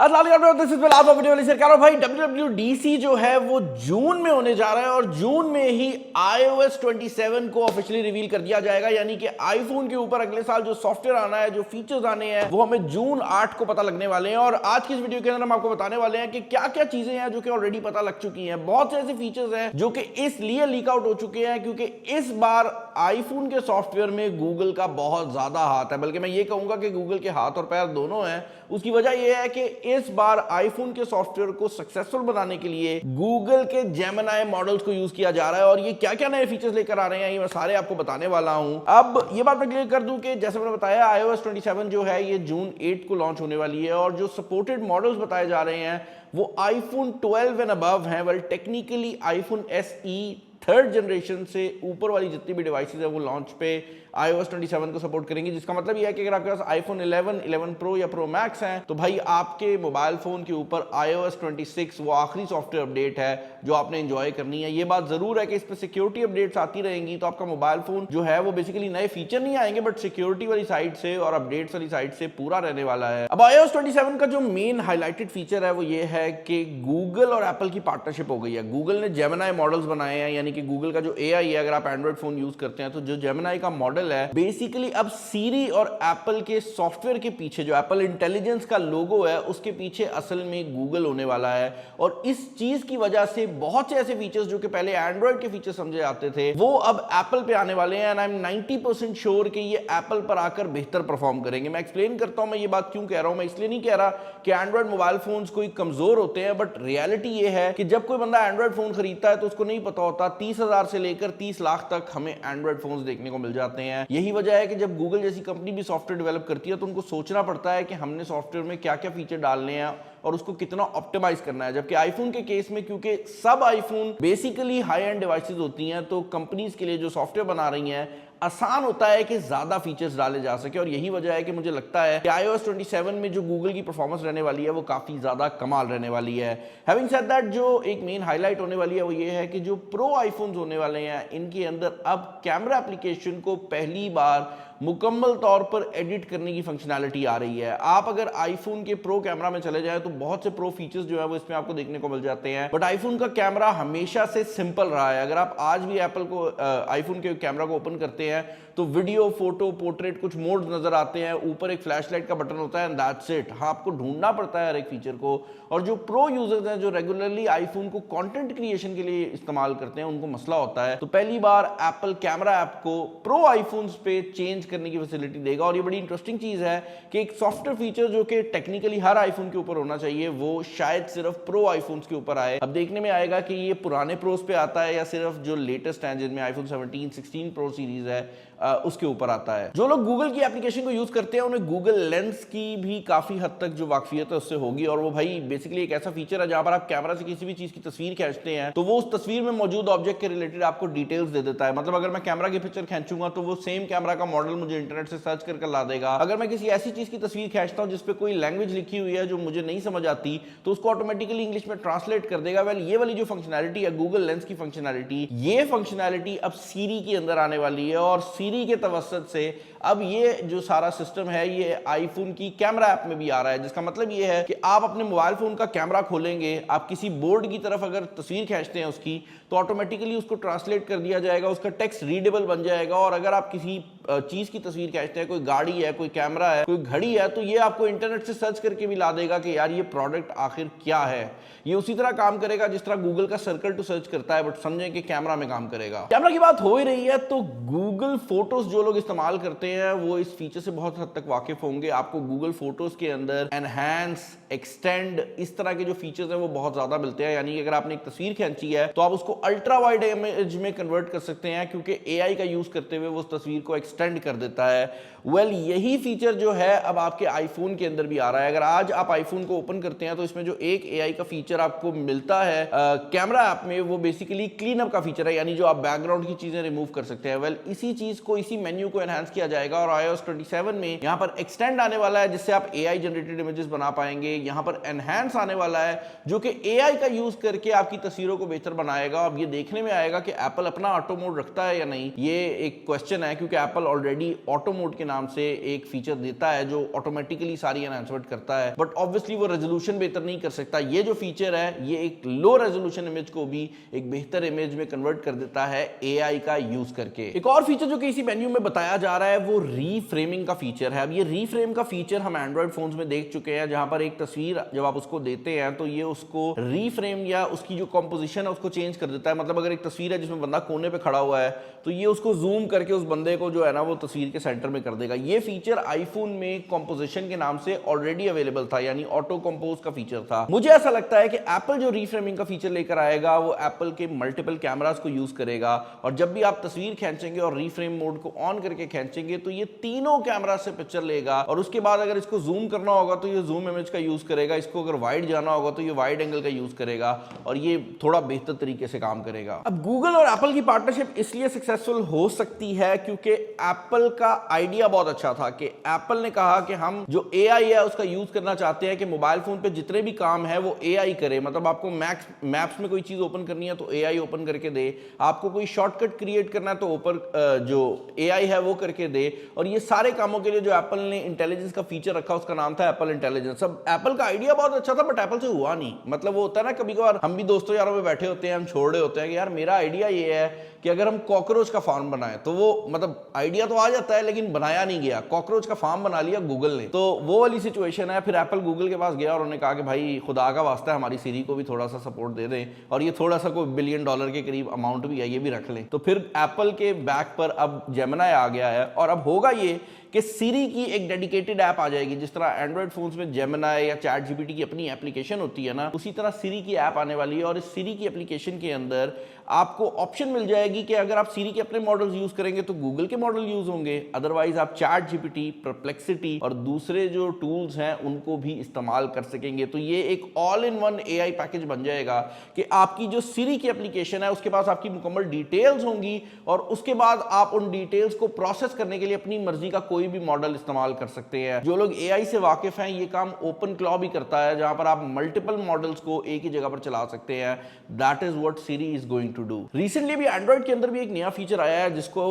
भाई WWDC जो है वो जून में होने जा रहा है और जून में ही iOS 27 को ऑफिशियली रिवील कर दिया जाएगा। यानी कि आईफोन के ऊपर अगले साल जो सॉफ्टवेयर आना है, जो फीचर्स आने हैं, वो हमें जून 8 को पता लगने वाले हैं। और आज की इस वीडियो के अंदर हम आपको बताने वाले हैं कि क्या क्या चीजें हैं जो कि ऑलरेडी पता लग चुकी हैं। बहुत से ऐसे फीचर्स हैं जो कि इसलिए लीक आउट हो चुके हैं क्योंकि इस बार आईफोन के सॉफ्टवेयर में गूगल का बहुत ज्यादा हाथ है, बल्कि मैं ये कहूंगा कि गूगल के हाथ और पैर दोनों हैं। उसकी वजह यह है कि इस बार आईफोन के सॉफ्टवेयर को सक्सेसफुल बनाने के लिए गूगल के जेमिनी मॉडल्स को यूज किया जा रहा है। और ये क्या क्या नए फीचर्स लेकर आ रहे हैं, ये मैं सारे आपको बताने वाला हूं। अब ये बात मैं क्लियर कर दूं कि जैसे मैंने बताया, iOS 27 जो है ये जून 8 को लॉन्च होने वाली है और जो सपोर्टेड मॉडल्स बताए जा रहे हैं वो आईफोन 12 एंड अबव हैं। Well technically iPhone SE third generation से ऊपर वाली जितनी भी डिवाइसेस है वो लॉन्च पे iOS 27 को सपोर्ट करेंगी, जिसका मतलब यह है कि अगर आपके पास आईफोन 11, 11 प्रो या प्रो मैक्स हैं तो भाई आपके मोबाइल फोन के ऊपर iOS 26 वो आखिरी सॉफ्टवेयर अपडेट है जो आपने एंजॉय करनी है। ये बात जरूर है कि इस पर सिक्योरिटी अपडेट्स आती रहेंगी, तो आपका मोबाइल फोन जो है वो बेसिकली नए फीचर नहीं आएंगे बट सिक्योरिटी वाली साइड से और अपडेट्स वाली साइड से पूरा रहने वाला है। अब iOS 27 का जो मेन हाईलाइटेड फीचर है वो ये है कि गूगल और एप्पल की पार्टनरशिप हो गई है। गूगल ने जेमिनी मॉडल्स बनाए हैं, यानी कि गूगल का जो AI है, अगर आप एंड्रॉइड फोन यूज करते हैं तो जो जेमिनी का मॉडल है बेसिकली अब सीरी और एप्पल के सॉफ्टवेयर के पीछे, जो एप्पल इंटेलिजेंस का लोगो है उसके पीछे असल में गूगल होने वाला है। और इस चीज की वजह से बहुत से ऐसे फीचर्स जो कि पहले एंड्रॉइड के फीचर समझे जाते थे वो अब एप्पल पे आने वाले हैं। एंड आई एम 90% श्योर कि ये एप्पल पर आकर बेहतर परफॉर्म करेंगे। मैं एक्सप्लेन करता हूं मैं ये बात क्यों कह रहा हूं। मैं इसलिए नहीं कह रहा कि एंड्रॉइड मोबाइल फोन्स कोई कमजोर होते हैं, बट रियलिटी ये है कि जब कोई बंदा एंड्रॉइड फोन खरीदता है तो उसको नहीं पता होता 30,000 से लेकर 30 लाख तक हमें एंड्रॉइड फोन्स देखने को मिल जाते हैं। यही वजह है कि जब गूगल जैसी कंपनी भी सॉफ्टवेयर डेवलप करती है तो उनको सोचना पड़ता है कि हमने सॉफ्टवेयर में क्या क्या फीचर डालने हैं और उसको कितना ऑप्टिमाइज करना है। जबकि आईफोन के केस में क्योंकि सब iPhone basically high end devices होती हैं तो कंपनीज के लिए जो सॉफ्टवेयर बना रही हैं आसान होता है कि ज्यादा फीचर्स डाले जा सके। और यही वजह है कि मुझे लगता है कि iOS 27 में जो गूगल की परफॉर्मेंस रहने वाली है वो काफी ज्यादा कमाल रहने वाली है। हैविंग सेड दैट, जो एक मेन हाईलाइट होने वाली है वो ये है कि जो प्रो आईफोन्स होने वाले हैं इनके अंदर अब कैमरा एप्लीकेशन को पहली बार मुकम्मल तौर पर एडिट करने की फंक्शनैलिटी आ रही है। आप अगर आईफोन के प्रो कैमरा में चले जाएं तो बहुत से प्रो फीचर्स जो है वो इसमें आपको देखने को मिल जाते हैं, बट आईफोन का कैमरा हमेशा से सिंपल रहा है। अगर आप आज भी एप्पल को आईफोन के कैमरा को ओपन करते हैं तो वीडियो, फोटो, पोर्ट्रेट कुछ मोड्स नजर आते हैं, ऊपर एक फ्लैशलाइट का बटन होता है एंड दैट्स इट। हाँ, आपको ढूंढना पड़ता है हर एक फीचर को। और जो प्रो यूजर्स हैं जो रेगुलरली आईफोन को कंटेंट क्रिएशन के लिए इस्तेमाल करते हैं उनको मसला होता है। तो पहली बार एप्पल कैमरा ऐप को प्रो आईफोन्स पे चेंज करने की फैसिलिटी देगा। और ये बड़ी इंटरेस्टिंग चीज है कि एक सॉफ्टवेयर फीचर जो कि टेक्निकली हर आईफोन के ऊपर होना चाहिए वो शायद सिर्फ प्रो आईफोन्स के ऊपर आए। अब देखने में आएगा कि ये पुराने प्रोस पे आता है या सिर्फ जो लेटेस्ट हैं जिनमें आईफोन 17, 16 प्रो सीरीज है उसके ऊपर आता है। जो लोग गूगल की एप्लीकेशन को यूज करते हैं उन्हें गूगल लेंस की भी काफी हद तक जो वाकफियत है उससे होगी। और वो भाई बेसिकली एक ऐसा फीचर है जहां पर आप कैमरा से किसी भी चीज की तस्वीर खींचते हैं तो वो उस तस्वीर में मौजूद ऑब्जेक्ट के रिलेटेड आपको डिटेल्स दे देता है। मतलब अगर मैं कैमरा की पिक्चर खींचूंगा तो वो सेम कैमरा का मॉडल मुझे इंटरनेट से सर्च करके ला देगा। अगर मैं किसी ऐसी चीज की तस्वीर खींचता हूं जिसपे कोई लैंग्वेज लिखी हुई है जो मुझे नहीं समझ आती तो उसको ऑटोमेटिकली इंग्लिश में ट्रांसलेट कर देगा। वेल ये वाली जो फंक्शनैलिटी है गूगल लेंस की फंक्शनैलिटी, ये फंक्शनैलिटी अब सीरी के अंदर आने वाली है। और सीरी के तवस्सुत से अब ये जो सारा सिस्टम है ये आईफोन की कैमरा ऐप में भी आ रहा है, जिसका मतलब ये है कि आप अपने मोबाइल फोन का कैमरा खोलेंगे, आप किसी बोर्ड की तरफ अगर तस्वीर खींचते हैं उसकी तो ऑटोमेटिकली उसको ट्रांसलेट कर दिया जाएगा, उसका टेक्स्ट रीडेबल बन जाएगा। और अगर आप किसी चीज की तस्वीर खींचते हैं, कोई गाड़ी है, कोई कैमरा है, कोई घड़ी है, तो ये आपको इंटरनेट से सर्च करके भी ला देगा कि यार ये प्रोडक्ट आखिर क्या है। ये उसी तरह काम करेगा जिस तरह गूगल का सर्कल टू सर्च करता है, बट समझें कि कैमरा में काम करेगा। कैमरा की बात हो ही रही है तो गूगल फोटोज जो लोग इस्तेमाल करते हैं वो इस फीचर से बहुत हद तक वाकिफ होंगे। आपको गूगल फोटोज के अंदर एनहांस, एक्सटेंड, इस तरह के जो फीचर्स हैं वो बहुत ज्यादा मिलते हैं। यानी कि अगर आपने एक तस्वीर खींची है तो आप उसको अल्ट्रा वाइड इमेज में कन्वर्ट कर सकते हैं क्योंकि AI का यूज करते हुए वो उस तस्वीर को एक्सटेंड कर देता है। वेल यही फीचर जो है अब आपके आईफोन के अंदर भी आ रहा है। अगर आज आप आईफोन को ओपन करते हैं तो इसमें जो एक AI का फीचर आपको मिलता है कैमरा ऐप में वो बेसिकली क्लीन अप का फीचर है, यानी जो आप बैकग्राउंड की चीजें रिमूव कर सकते हैं। वेल इसी चीज को, इसी मेन्यू को एनहांस किया जाएगा और iOS 27 में यहाँ पर एक्सटेंड आने वाला है जिससे आप AI जनरेटेड इमेजेस बना पाएंगे। यहाँ पर एनहांस आने वाला है जो कि AI का यूज करके आपकी तस्वीरों को बेहतर बनाएगा। अब ये देखने में आएगा कि एप्पल अपना ऑटो मोड रखता है या नहीं, ये एक क्वेश्चन है, क्योंकि एप्पल ऑलरेडी ऑटो मोड के नाम से एक फीचर देता है जो ऑटोमेटिकली सारी एनहांसमेंट करता है, बट ऑब्वियसली वो रेजोल्यूशन बेहतर नहीं कर सकता। ये जो फीचर है ये एक लो रेजोल्यूशन इमेज को भी एक बेहतर इमेज में कन्वर्ट कर देता है AI का यूज करके। एक और फीचर जो कि इसी मेन्यू में बताया जा रहा है वो रीफ्रेमिंग का फीचर है। अब ये रीफ्रेम का फीचर हम एंड्रॉइड फोन्स में देख चुके हैं, जहां पर एक तस्वीर जब आप उसको देते हैं तो ये उसको रीफ्रेम या उसकी जो कंपोजिशन है उसको चेंज कर देता है। मतलब अगर एक तस्वीर है जिसमें बंदा कोने पे खड़ा हुआ है तो ये उसको जूम करके उस बंदे को जो है ना वो तस्वीर के सेंटर में कर देगा। ये फीचर आईफोन में कंपोजिशन के नाम से ऑलरेडी अवेलेबल था, यानी ऑटो कंपोज का फीचर था। मुझे ऐसा लगता है कि एप्पल जो रीफ्रेमिंग का फीचर लेकर आएगा वो एप्पल के मल्टीपल कैमरास को यूज करेगा और जब भी आप तस्वीर खींचेंगे और रीफ्रेम मोड को ऑन करके खींचेंगे तो ये तीनों कैमरा से पिक्चर लेगा और उसके बाद अगर इसको जूम करना होगा तो ये जूम इमेज का यूज करेगा, इसको अगर वाइड जाना होगा तो ये वाइड एंगल का यूज करेगा और ये थोड़ा बेहतर तरीके से काम करेगा। अब गूगल और एप्पल की पार्टनरशिप इसलिए सक्सेसफुल हो सकती है क्योंकि एप्पल का आइडिया बहुत अच्छा था कि एप्पल ने कहा कि हम जो AI है उसका यूज करना चाहते हैं कि मोबाइल फोन पे जितने भी काम है वो AI करे। मतलब आपको मैप्स में कोई चीज ओपन करनी है तो AI ओपन करके दे, आपको कोई शॉर्टकट क्रिएट करना है तो ऊपर जो AI है वो करके दे। और ये सारे कामों के लिए जो एप्पल ने इंटेलिजेंस का फीचर रखा उसका नाम था एप्पल इंटेलिजेंस। अब एप्पल का आइडिया बहुत अच्छा था बट एप्पल से हुआ नहीं। मतलब वो होता है ना, कभी कभार हम भी दोस्तों यारों में बैठे होते हैं, हम छोड़ रहे होते हैं कि यार मेरा आइडिया ये है कि अगर हम कॉकरोच का फार्म बनाएं, तो वो मतलब आइडिया तो आ जाता है लेकिन बनाया नहीं गया, कॉकरोच का फार्म बना लिया गूगल ने। तो वो वाली सिचुएशन है। फिर एप्पल गूगल के पास गया और उन्होंने कहा कि भाई खुदा का वास्ता है हमारी सीरी को भी थोड़ा सा सपोर्ट दे दें और ये थोड़ा सा कोई $1 बिलियन के करीब अमाउंट भी है, ये भी रख लें। तो फिर एप्पल के बैक पर अब जेमिनी आ गया है और अब होगा ये कि सीरी की एक डेडिकेटेड ऐप आ जाएगी। जिस तरह एंड्रॉइड फोन्स में जेमिनी या चैट जीपीटी की अपनी एप्लीकेशन होती है ना, उसी तरह सीरी की ऐप आने वाली है और इस सीरी की एप्लीकेशन के अंदर आपको ऑप्शन मिल जाएगी कि अगर आप सीरी के अपने मॉडल्स यूज करेंगे तो गूगल के मॉडल यूज होंगे, अदरवाइज आप चैट जीपीटी, परप्लेक्सिटी और दूसरे जो टूल्स हैं उनको भी इस्तेमाल कर सकेंगे। तो ये एक all in one AI package बन जाएगा कि आपकी जो सीरी की एप्लीकेशन है उसके पास आपकी मुकम्मल डिटेल्स होंगी और उसके बाद आप उन डिटेल्स को प्रोसेस करने के लिए अपनी मर्जी का कोई भी मॉडल इस्तेमाल कर सकते हैं। जो लोग AI से वाकिफ हैं, ये काम ओपन क्लॉ भी करता है जहां पर आप मल्टीपल मॉडल्स को एक ही जगह पर चला सकते हैं। That is what Siri is going to do. Recently भी एंड्रॉइड के अंदर भी एक नया फीचर आया है जिसको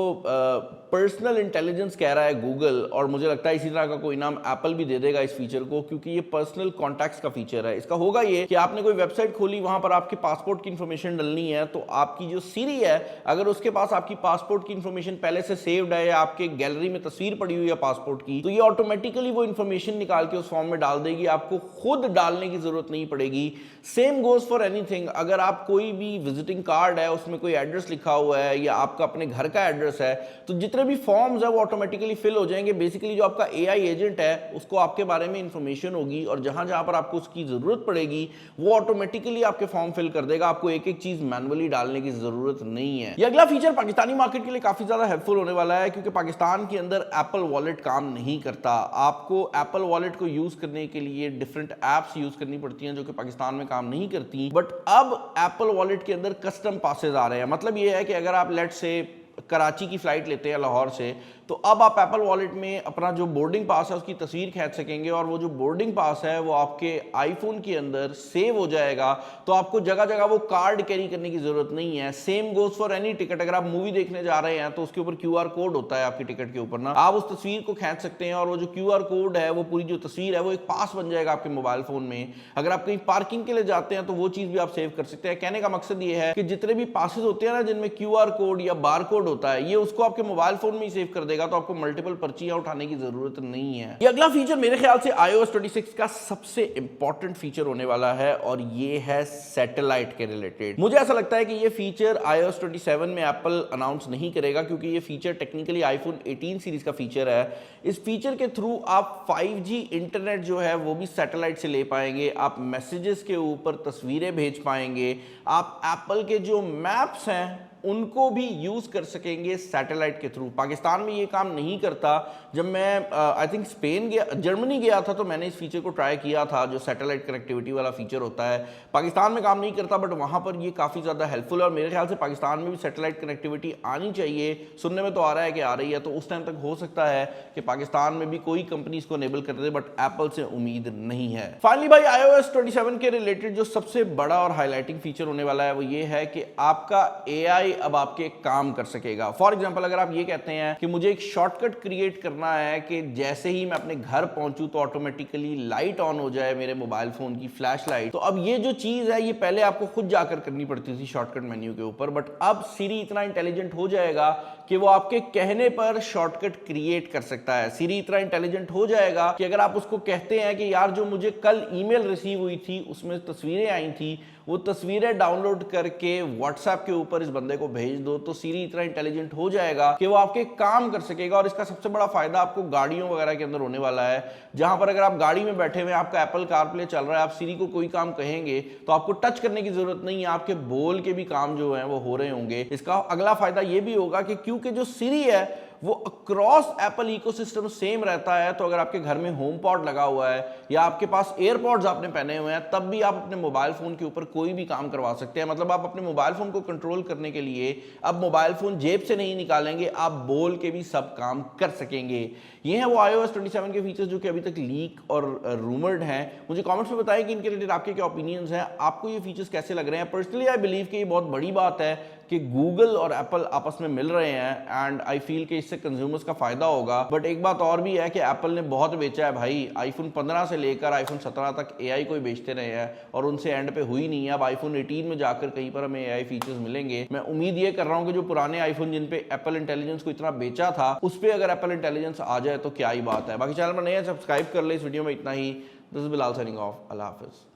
पर्सनल इंटेलिजेंस कह रहा है गूगल, और मुझे लगता है इसी तरह का कोई नाम एप्पल भी दे देगा इस फीचर को, क्योंकि ये पर्सनल कॉन्टैक्ट्स का फीचर है। इसका होगा ये कि आपने कोई वेबसाइट खोली, वहां पर आपके पासपोर्ट की इंफॉर्मेशन डलनी है, तो आपकी जो सीरी है अगर उसके पास आपकी पासपोर्ट की इंफॉर्मेशन पहले से सेव्ड है या आपके गैलरी में तस्वीर पड़ी हुई है पासपोर्ट की, तो ये ऑटोमेटिकली वो इंफॉर्मेशन निकाल के उस फॉर्म में डाल देगी, आपको खुद डालने की जरूरत नहीं पड़ेगी। Same goes for anything. अगर आप कोई भी विजिटिंग कार्ड है उसमें कोई एड्रेस लिखा हुआ है या आपका अपने घर का एड्रेस है, तो जितने भी फॉर्म्स है वो ऑटोमेटिकली फिल हो जाएंगे। बेसिकली जो आपका AI एजेंट है उसको आपके बारे में इंफॉर्मेशन होगी और जहां जहां पर आपको उसकी जरूरत पड़ेगी वो ऑटोमेटिकली आपके फॉर्म फिल कर देगा, आपको एक एक चीज मैनुअली डालने की जरूरत नहीं है। ये अगला फीचर पाकिस्तानी मार्केट के लिए काफी ज्यादा हेल्पफुल होने वाला है, क्योंकि पाकिस्तान के अंदर एप्पल वॉलेट काम नहीं करता। आपको एप्पल वॉलेट को यूज करने के लिए डिफरेंट एप्स यूज करनी पड़ती हैं जो कि पाकिस्तान में काम नहीं करती। बट अब एप्पल वॉलेट के अंदर कस्टम पासेस आ रहे हैं। मतलब ये है कि अगर आप लेट से कराची की फ्लाइट लेते हैं लाहौर से, तो अब आप एप्पल वॉलेट में अपना जो बोर्डिंग पास है उसकी तस्वीर खींच सकेंगे और वो जो बोर्डिंग पास है वो आपके आईफोन के अंदर सेव हो जाएगा। तो आपको जगह जगह वो कार्ड कैरी करने की जरूरत नहीं है। Same goes for any ticket. अगर आप मूवी देखने जा रहे हैं तो उसके ऊपर QR कोड होता है आपकी टिकट के ऊपर ना, आप उस तस्वीर को खींच सकते हैं और वो जो QR कोड है, वो पूरी जो तस्वीर है वो एक पास बन जाएगा आपके मोबाइल फोन में। अगर आप कहीं पार्किंग के लिए जाते हैं तो वो चीज भी आप सेव कर सकते हैं। कहने का मकसद ये है कि जितने भी पासेस होते हैं ना जिनमें QR कोड या बार कोड होता है, ये उसको आपके मोबाइल फोन में ही सेव कर देगा, तो आपको मल्टीपल पर्चियां उठाने की जरूरत नहीं है। ये अगला फीचर मेरे ख्याल से iOS 26 का सबसे इंपॉर्टेंट फीचर होने वाला है और ये है सैटेलाइट के रिलेटेड। मुझे ऐसा लगता है कि ये फीचर iOS 27 में एप्पल अनाउंस नहीं करेगा, क्योंकि ये फीचर टेक्निकली आईफोन 18 सीरीज का फीचर है। इस फीचर के थ्रू आप 5G इंटरनेट जो है वो भी सैटेलाइट से ले पाएंगे, आप मैसेजेस के ऊपर तस्वीरें भेज पाएंगे, आप एप्पल के जो मैप्स हैं उनको भी यूज कर सकेंगे सैटेलाइट के थ्रू। पाकिस्तान में ये काम नहीं करता। जब मैं आई थिंक स्पेन गया, जर्मनी गया था, तो मैंने इस फीचर को ट्राई किया था, जो सैटेलाइट कनेक्टिविटी वाला फीचर होता है। पाकिस्तान में काम नहीं करता, बट वहां पर ये काफी ज्यादा हेल्पफुल है और मेरे ख्याल से पाकिस्तान में भी सैटेलाइट कनेक्टिविटी आनी चाहिए। सुनने में तो आ रहा है कि आ रही है, तो उस टाइम तक हो सकता है कि पाकिस्तान में भी कोई कंपनी इसको एनेबल कर दे, बट एप्पल से उम्मीद नहीं है। फाइनली भाई, iOS 27 के रिलेटेड जो सबसे बड़ा और हाईलाइटिंग फीचर होने वाला है वो ये है कि आपका AI अब आपके काम कर सकेगा। फॉर एग्जांपल, अगर आप ये कहते हैं कि मुझे एक शॉर्टकट क्रिएट करना है कि जैसे ही मैं अपने घर पहुंचूं तो ऑटोमेटिकली लाइट ऑन हो जाए मेरे मोबाइल फोन की फ्लैश लाइट, तो अब ये जो चीज है ये पहले आपको खुद जाकर करनी पड़ती थी शॉर्टकट मेन्यू के ऊपर, बट अब सीरी इतना इंटेलिजेंट हो जाएगा कि वो आपके कहने पर शॉर्टकट क्रिएट कर सकता है। सीरी इतना इंटेलिजेंट हो जाएगा कि अगर आप उसको कहते हैं कि यार जो मुझे कल ईमेल रिसीव हुई थी उसमें तस्वीरें आई थी, वो तस्वीरें डाउनलोड करके व्हाट्सएप के ऊपर इस बंदे को भेज दो, तो सीरी इतना इंटेलिजेंट हो जाएगा कि वो आपके काम कर सकेगा। और इसका सबसे बड़ा फायदा आपको गाड़ियों वगैरह के अंदर होने वाला है, जहां पर अगर आप गाड़ी में बैठे हुए, आपका एप्पल कारप्ले चल रहा है, आप सीरी को कोई काम कहेंगे तो आपको टच करने की जरूरत नहीं है, आपके बोल के भी काम जो है वो हो रहे होंगे। इसका अगला फायदा ये भी होगा कि क्योंकि जो सीरी है वो अक्रॉस एप्पल इकोसिस्टम सेम रहता है, तो अगर आपके घर में होम पॉड लगा हुआ है या आपके पास एयरपॉड्स आपने पहने हुए हैं, तब भी आप अपने मोबाइल फोन के ऊपर कोई भी काम करवा सकते हैं। मतलब आप अपने मोबाइल फोन को कंट्रोल करने के लिए अब मोबाइल फोन जेब से नहीं निकालेंगे, आप बोल के भी सब काम कर सकेंगे। ये है वो iOS 27 के फीचर्स जो कि अभी तक लीक और रूमर्ड हैं। मुझे कमेंट्स में बताएं कि इनके रिलेटेड आपके क्या ओपिनियंस हैं, आपको ये फीचर्स कैसे लग रहे हैं। पर्सनली आई बिलीव कि ये बहुत बड़ी बात है कि गूगल और एप्पल आपस में मिल रहे हैं, एंड आई फील कि इससे कंज्यूमर्स का फायदा होगा। बट एक बात और भी है कि एप्पल ने बहुत बेचा है भाई, आईफोन 15 से लेकर आईफोन 17 तक AI को ही बेचते रहे हैं और उनसे एंड पे हुई नहीं है। अब आईफोन 18 में जाकर कहीं पर हमें AI फीचर्स मिलेंगे। मैं उम्मीद ये कर रहा हूँ कि जो पुराने आईफोन जिन पे एप्पल इंटेलिजेंस को इतना बेचा था, उस पर अगर एप्पल इंटेलिजेंस आ जाए तो क्या ही बात है। बाकी चैनल पर नए हैं, सब्सक्राइब कर ले। इस वीडियो में इतना ही। This is Bilal signing off. Allah Hafiz.